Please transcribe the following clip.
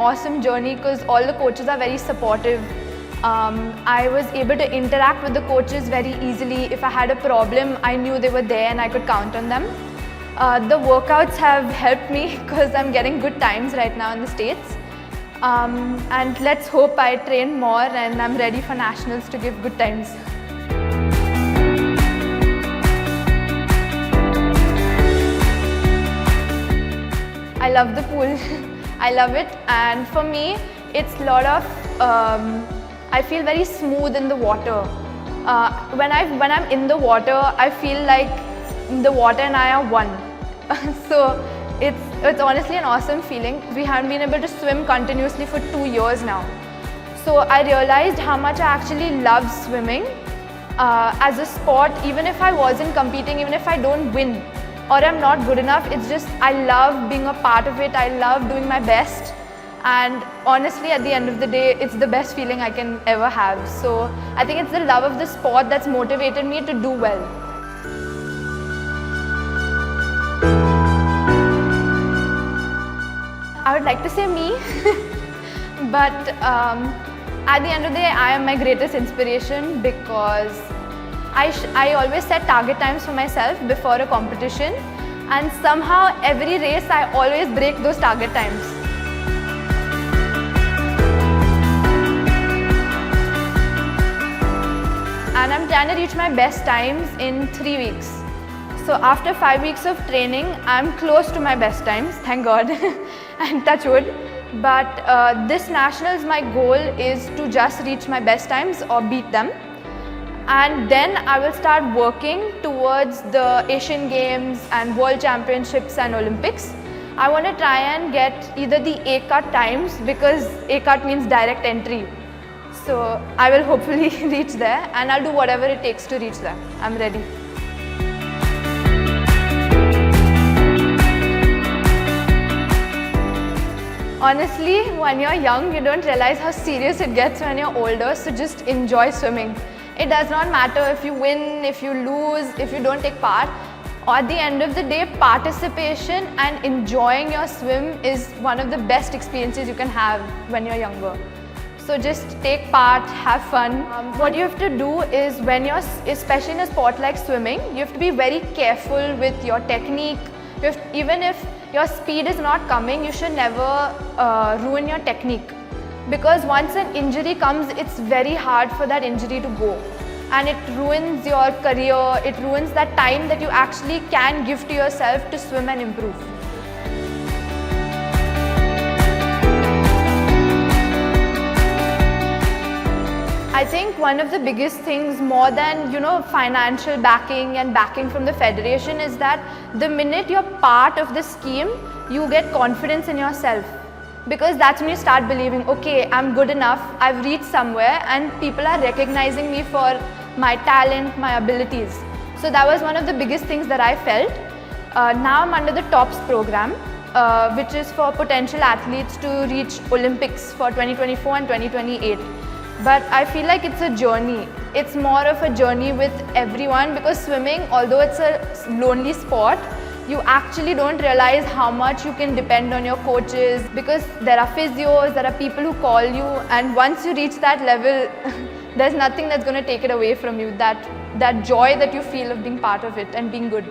awesome journey because all the coaches are very supportive. I was able to interact with the coaches very easily. If I had a problem, I knew they were there and I could count on them. The workouts have helped me because I'm getting good times right now in the States. And let's hope I train more and I'm ready for nationals to give good times. I love the pool. I love it, and for me it's a lot of I feel very smooth in the water. When I'm in the water, I feel like the water and I are one. So it's honestly an awesome feeling. We haven't been able to swim continuously for 2 years now. So I realized how much I actually love swimming as a sport. Even if I wasn't competing, even if I don't win or I'm not good enough, it's just I love being a part of it. I love doing my best, and honestly at the end of the day it's the best feeling I can ever have. So I think it's the love of the sport that's motivated me to do well. I would like to say me, but at the end of the day I am my greatest inspiration because I always set target times for myself before a competition, and somehow every race I always break those target times. And I'm trying to reach my best times in 3 weeks. So after 5 weeks of training, I'm close to my best times, thank God, and touch wood. But this nationals, my goal is to just reach my best times or beat them. And then I will start working towards the Asian Games and World Championships and Olympics. I want to try and get either the A-cut times, because A-cut means direct entry. So I will hopefully reach there, and I'll do whatever it takes to reach there. I'm ready. Honestly, when you're young, you don't realize how serious it gets when you're older, so just enjoy swimming. It does not matter if you win, if you lose, if you don't take part. At the end of the day, participation and enjoying your swim is one of the best experiences you can have when you're younger. So just take part, have fun. What you have to do is, when you're, especially in a sport like swimming, you have to be very careful with your technique. Even if your speed is not coming, you should never ruin your technique. Because once an injury comes, it's very hard for that injury to go. And it ruins your career, it ruins that time that you actually can give to yourself to swim and improve. I think one of the biggest things, more than financial backing and backing from the federation, is that the minute you're part of the scheme, you get confidence in yourself. Because that's when you start believing, okay, I'm good enough, I've reached somewhere and people are recognizing me for my talent, my abilities. So that was one of the biggest things that I felt. Now I'm under the TOPS program, which is for potential athletes to reach Olympics for 2024 and 2028. But I feel like it's a journey. It's more of a journey with everyone, because swimming, although it's a lonely sport, you actually don't realize how much you can depend on your coaches, because there are physios, there are people who call you, and once you reach that level, there's nothing that's going to take it away from you, that joy that you feel of being part of it and being good.